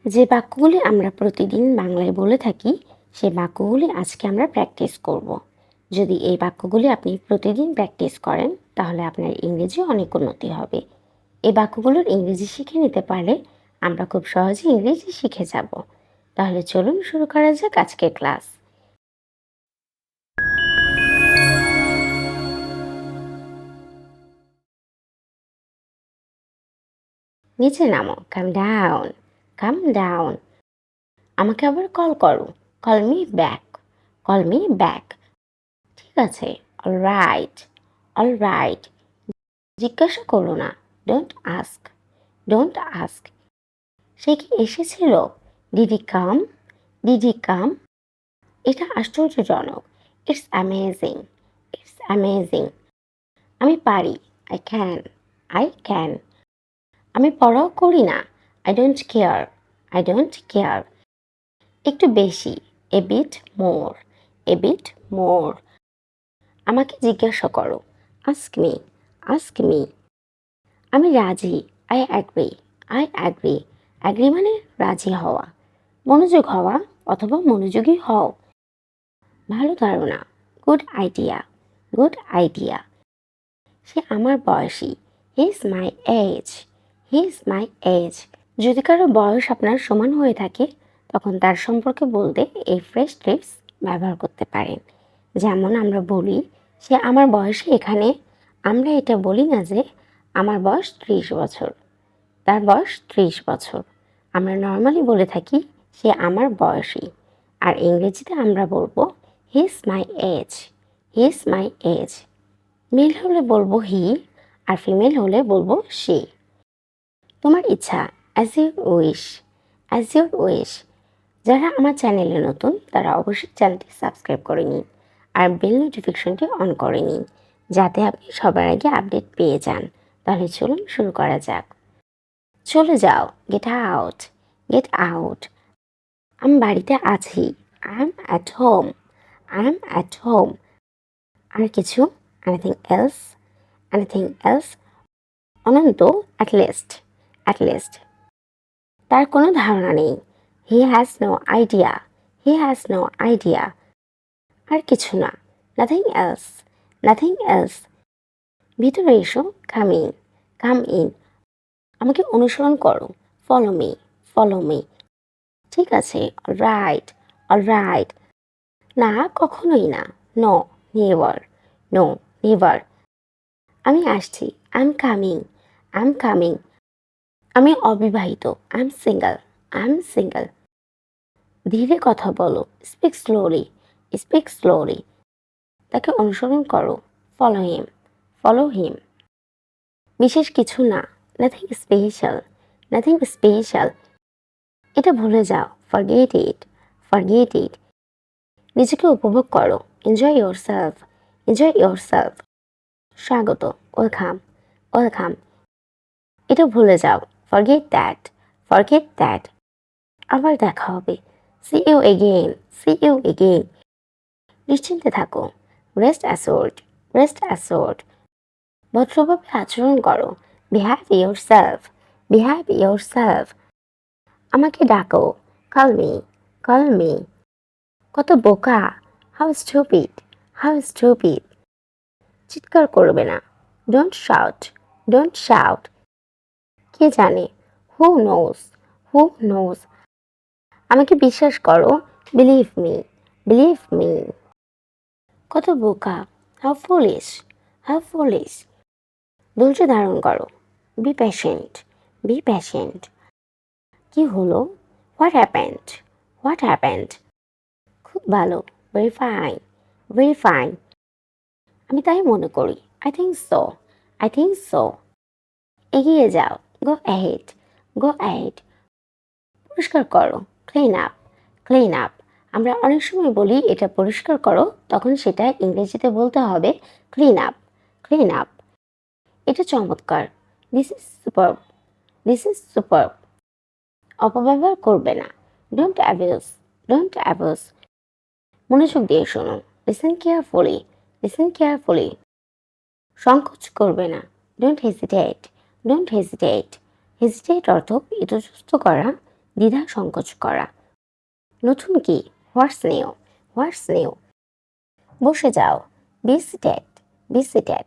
যে বাক্যগুলি আমরা প্রতিদিন বাংলায় বলে থাকি সেই বাক্যগুলি আজকে আমরা প্র্যাকটিস করব। যদি এই বাক্যগুলি আপনি প্রতিদিন প্র্যাকটিস করেন তাহলে আপনার ইংরেজি অনেক উন্নতি হবে। এই বাক্যগুলোর ইংরেজি শিখে নিতে পারলে আমরা খুব সহজে ইংরেজি শিখে যাব। তাহলে চলুন শুরু করা যাক আজকের ক্লাস। নিচে নামো, কাম ডাউন, কাম ডাউন। আমাকে আবার কল করো, call me back, call me back. ঠিক আছে, অলরাইট, অলরাইট। জিজ্ঞাসা করো না, ডোন্ট আস্ক, ডোন্ট আস্ক। সে কি এসেছিল? ডিডি কাম, ডিডি কাম। এটা আশ্চর্যজনক, ইটস অ্যামেজিং, ইটস অ্যামেজিং। আমি পারি, আই ক্যান, আই ক্যান। আমি পড়াও করি না, I don't care, I don't care. একটু বেশি, এ বিট মোর, এ বিট মোর। আমাকে জিজ্ঞাসা করো, আস্ক মি, আস্ক মি। আমি রাজি, I agree, I agree. Agree মানে রাজি হওয়া, মনোযোগ হওয়া অথবা মনোযোগী হও। ভালো ধারণা, গুড আইডিয়া, গুড আইডিয়া। সে আমার বয়সী, he is my age, he is my age. যদি কারো বয়স আপনার সমান হয়ে থাকে তখন তার সম্পর্কে বলতে এই ফ্রেশ ট্রিপস ব্যবহার করতে পারেন। যেমন আমরা বলি সে আমার বয়সী এখানে, আমরা এটা বলি না যে আমার বয়স 30 বছর, তার বয়স 30 বছর। আমরা নর্মালি বলে থাকি সে আমার বয়সী। আর ইংরেজিতে আমরা বলবো he is my age, he is my age. Male হলে বলবো হি, আর ফিমেল হলে বলবো সে। তোমার ইচ্ছা, as your wish, as your wish. যারা আমার চ্যানেলে নতুন তারা অবশ্যই চ্যানেলটি সাবস্ক্রাইব করে নিন আর বেল নোটিফিকেশনটি অন করে নিন যাতে আপনি সবার আগে আপডেট পেয়ে যান। তাহলে চলুন শুরু করা যাক। চলে যাও, গেট আউট, গেট আউট। আমি বাড়িতে আছি, I am at home, I am at home. আর কিছু, এনিথিং এলস, এনিথিং এলস। অনন্ত, অ্যাট লিস্ট, অ্যাট লিস্ট। তার কোনো ধারণা নেই, he has no idea, he has no idea. আর কিছু না, নাথিং এলস, নাথিং এলস। ভিতরে এসো, কাম ইন, কাম ইন। আমাকে অনুসরণ করো, ফলো মি, ফলো মি। ঠিক আছে, অলরাইট, অলরাইট। না, কখনোই না, নো, নেভার, নো, নেভার। আমি আসছি, I am coming, I am coming. আমি অবিবাহিত, I am single, I am single. ধীরে কথা বলো, স্পিক স্লোলি, স্পিক স্লোলি। তাকে অনুসরণ করো, ফলো হিম, ফলো হিম। বিশেষ কিছু না, নাথিং স্পেশাল, নাথিং স্পেশাল। এটা ভুলে যাও, ফরগেট ইট, ফরগেট ইট। নিজেকে উপভোগ করো, enjoy your self, enjoy your self. স্বাগত, ওয়েলকাম, ওয়েলকাম। এটা ভুলে যাও, ফরগেট দ্যাট, ফরগেট দ্যাট। আবার দেখা হবে, see you again, see you again. নিশ্চিন্তে থাকো, রেস্ট অ্যাসোর্ড, রেস্ট অ্যাসোর্ড। ভদ্রভাবে আচরণ করো, behave yourself, behave yourself. আমাকে ডাকো, কল মি, কল মি। কত বোকা, হাউ স্টুপিড, হাউ স্টুপিড। চিৎকার করবে না, ডোন্ট শাউট, ডোন্ট শাউট। কে জানে, হু নোজ, হু নোজ। আমাকে বিশ্বাস করো, বিলিভ মি, বিলিভ মি। কত বোকা, হাউ ফুলিশ, হাউ ফুলিশ। ধৈর্য ধারণ করো, বি প্যাশেন্ট, বি প্যাশেন্ট। কি হলো, হোয়াট হ্যাপেন্ড, হোয়াট হ্যাপেন্ড। খুব ভালো, ভেরি ফাইন, ভেরি ফাইন। আমি তাই মনে করি, I think so, I think so. এগিয়ে যাও, গো অ্যাহেড, গো অ্যাহেড। পরিষ্কার করো, ক্লিন আপ, ক্লিন আপ। আমরা অনেক সময় বলি এটা পরিষ্কার করো, তখন সেটা ইংরেজিতে বলতে হবে ক্লিন আপ, ক্লিন আপ। এটা চমৎকার, দিস ইজ সুপারব, দিস ইজ সুপারব। অপব্যবহার করবে না, ডোন্ট অ্যাবিউজ, ডোন্ট অ্যাবিউজ। মনোযোগ দিয়ে শোনো, লিসেন কেয়ারফুলি, লিসেন কেয়ারফুলি। সংকোচ করবে না, don't hesitate, don't hesitate. Hesitate অর্থ ইতস্তত করা, দ্বিধা সংকোচ করা। নতুন কি? What's new? What's new? বসে যাও। Be seated. Be seated.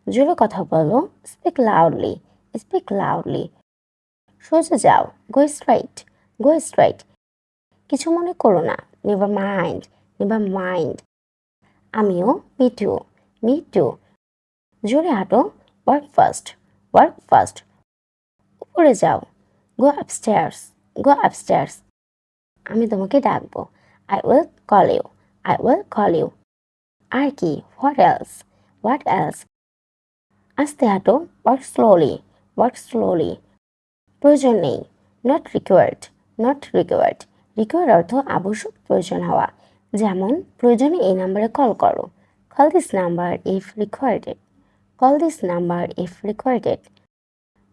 জোরে কথা বলো। Speak loudly. Speak loudly. সোজা যাও। Go straight. Go straight. কিছু মনে করো না। Never mind. Never mind. আমিও। Me too. Me too. জোরে হাঁটো। Walk fast. Walk fast. উপরে যাও। Go upstairs. Go upstairs. আমি তোমাকে ডাকবো। I will call you. I will call you. আর কি? What else? What else? আস্তে হাঁটো। Walk slowly. Walk slowly. প্রয়োজন নেই। Not required. Not required. Required অর্থ আবশ্যক, প্রয়োজন হওয়া। যেমন প্রয়োজনে এই নাম্বারে কল করো। Call this number if required. Call this number if required.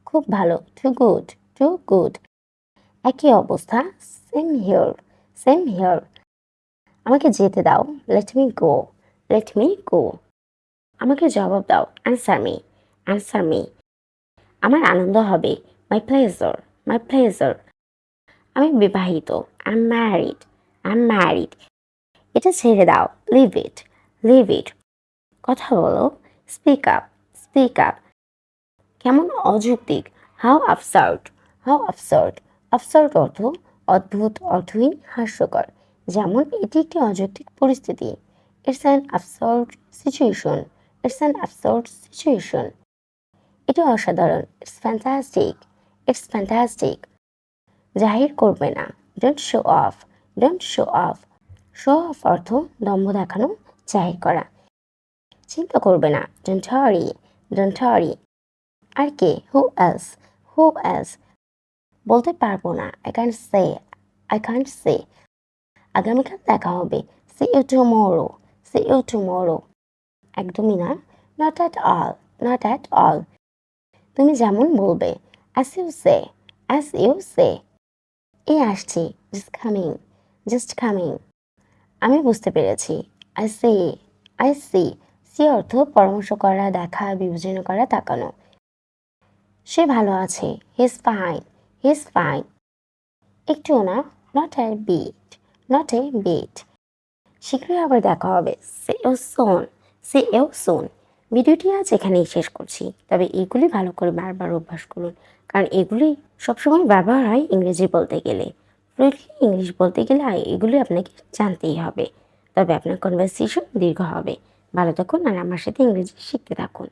খুব ভালো। Too good. Too good. একই অবস্থা। Same here. Same here. আমাকে যেতে দাও। Let me go. Let me go. আমাকে জবাব দাও। Answer me. Answer me. আমার আনন্দ হবে। My pleasure. My pleasure. আমি বিবাহিত। I am married. I am married. এটা ছেড়ে দাও। Leave it. Leave it. কথা বলো। Speak up. Speak up. কেমন অযৌক্তিক। How absurd. How absurd. Absurd অর্থ অদ্ভুত, অর্থহীন, হাস্যকর। যেমন এটি একটি অযৌক্তিক পরিস্থিতি। It's an absurd situation. It's an absurd situation. এটি অসাধারণ। It's fantastic. It's fantastic. জাহির করবে না। Don't show off. Don't show off. Show off অর্থ দম্ভ দেখানো, জাহির করা। চিন্তা করবে না। Don't worry. Don't worry. আর কে? Who else. Who else. বলতে পারবো না। I can't say. I can't say. আগামীকাল দেখা হবে। See you tomorrow. See you tomorrow. একদমই না। Not at all. Not at all. তুমি যেমন বলবে। As you say. As you say. এই আসছি। Just coming. Just coming. আমি বুঝতে পেরেছি। I see. I see. See অর্থ পরামর্শ করা, দেখা, বিবেচনা করা, তাকানো। সে ভালো আছে। He is fine. He is fine. একটুও না। Not a bit. Not a bit. শীঘ্রই আবার দেখা হবে। See you soon. See you soon. ভিডিওটি আজ এখানেই শেষ করছি। তবে এগুলি ভালো করে বারবার অভ্যাস করুন, কারণ এগুলি সবসময় ব্যবহার হয় ইংরেজি বলতে গেলে। ফ্লুয়েন্টলি ইংলিশ বলতে গেলে এগুলি আপনাকে জানতেই হবে। তবে আপনার কনভারসেশন দীর্ঘ হবে। ভালো থাকুন আর আমার সাথে ইংরেজি শিখতে থাকুন।